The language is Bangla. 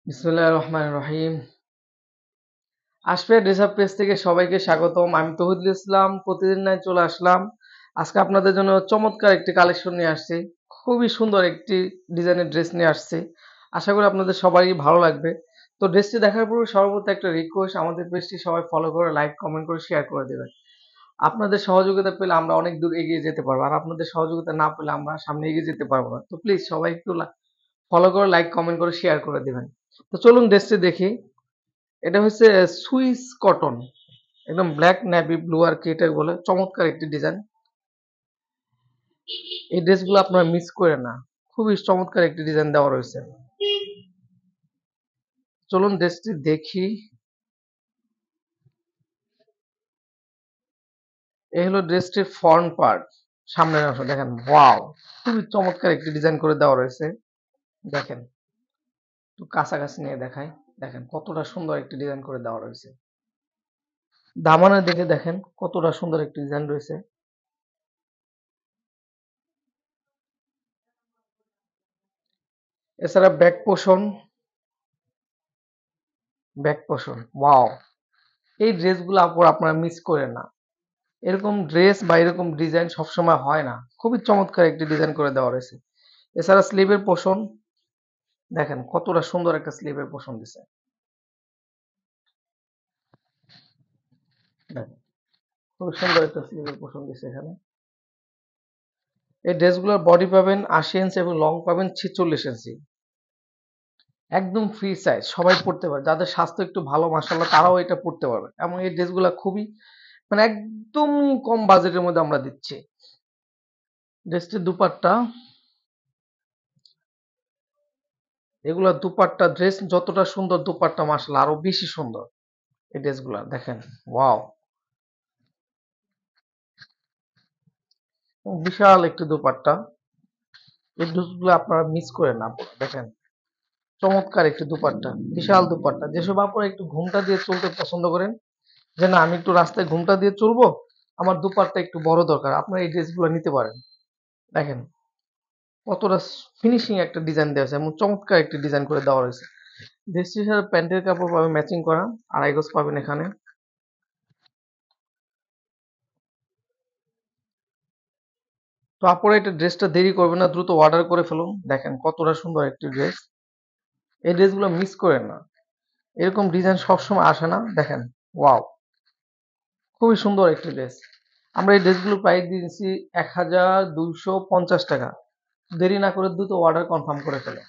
বিসমিল্লাহির রহমানির রহিম। আশফিয়া ড্রেস আপ পেজ থেকে সবাইকে স্বাগতম। আমি তৌহিদুল ইসলাম, প্রতিদিন নাই চলে আসলাম। আজকে আপনাদের জন্য চমৎকার একটি কালেকশন নিয়ে আসছি। খুবই সুন্দর একটি ডিজাইনের ড্রেস নিয়ে আসছি। আশা করি আপনাদের সবারই ভালো লাগবে। তো ড্রেসটি দেখার পূর্বে সর্বপ্রথম একটা রিকোয়েস্ট, আমাদের পেজটি সবাই ফলো করে, লাইক, কমেন্ট করে, শেয়ার করে দেবেন। আপনাদের সহযোগিতা পেলে আমরা অনেক দূর এগিয়ে যেতে পারবো, আর আপনাদের সহযোগিতা না পেলে আমরা সামনে এগিয়ে যেতে পারবো না। তো প্লিজ সবাই একটু ফলো করে, লাইক, কমেন্ট করে, শেয়ার করে দেবেন। তো চলুন ড্রেসটি দেখি। এটা হচ্ছে সুইস কটন, একদম ব্ল্যাক নেভি ব্লু আর কি এটা বলে, চমৎকার একটি ডিজাইন। এই ড্রেসগুলো আপনারা মিস করে না, খুবই চমৎকার একটি ডিজাইন দেওয়া রয়েছে। চলুন ড্রেসটি দেখি। এই হলো ড্রেসটির ফ্রন্ট পার্ট, সামনের অংশ দেখেন। ওয়াও, খুবই চমৎকার একটি ডিজাইন করে দেওয়া রয়েছে। দেখেন, একটু কাছাকাছি নিয়ে দেখাই। দেখেন কতটা সুন্দর একটি ডিজাইন করে দেওয়া রয়েছে। দামানের দিকে দেখেন কতটা সুন্দর একটি ডিজাইন রয়েছে। এছাড়া ব্যাক পোষণ ওয়াও, এই ড্রেসগুলো আপনারা মিস করেন না। এরকম ড্রেস বা এরকম ডিজাইন সবসময় হয় না, খুবই চমৎকার একটি ডিজাইন করে দেওয়া রয়েছে। এছাড়া স্লিভের পোষণ দেখেন কতটা সুন্দর একটা স্লিভের পোষণ দিছে। দেখেন খুব সুন্দর একটা স্লিভের পোষণ দিছে এখানে। এই ড্রেসগুলোর বডি পাবেন ৮০ ইঞ্চি এবং লং পাবেন ৪৬ ইঞ্চি। একদম ফ্রি সাইজ, সবাই পড়তে পারে। যাদের স্বাস্থ্য একটু ভালো মাশাআল্লাহ তারাও এটা পড়তে পারবে। এবং এই ড্রেসগুলো খুবই মানে একদম কম বাজেটের মধ্যে আমরা দিচ্ছি। ড্রেসটির দুপাট্টা, এগুলা দুপাট্টা, ড্রেস যতটা সুন্দর দুপাট্টা মাশাআল্লাহ আরো বেশি সুন্দর। এই ড্রেসগুলা দেখেন ওয়াও, বিশাল একটি দুপাট্টা। এই ড্রেসগুলো আপনারা মিস করেন না। দেখেন চমৎকার একটি দুপাট্টা, বিশাল দুপাট্টা। যেসব আপনারা একটু ঘুমটা দিয়ে চলতে পছন্দ করেন, যে না আমি একটু রাস্তায় ঘুমটা দিয়ে চলবো, আমার দুপাট্টা একটু বড় দরকার, আপনারা এই ড্রেসগুলো নিতে পারেন। দেখেন কতটা ফিনিশিং একটা ডিজাইন দেওয়া আছে এবং চমৎকার একটি ডিজাইন করে দেওয়া রয়েছে। ড্রেসটির সাথে প্যান্টের কাপড় পাবেন ম্যাচিং করা, ২.৫ গজ পাবেন এখানে। তো আপনারা এটা ড্রেসটা দেরি করবেন না, দ্রুত অর্ডার করে ফেলুন। দেখেন কতটা সুন্দর একটি ড্রেস, এই ড্রেসগুলো মিস করেন না। এরকম ডিজাইন সবসময় আসে না। দেখেন ওয়াও, খুবই সুন্দর একটি ড্রেস। আমরা এই ড্রেসগুলো প্রাইস দিয়েছি ১,২৫০ টাকা। দেরি না করে দ্রুত অর্ডার কনফার্ম করে ফেলো।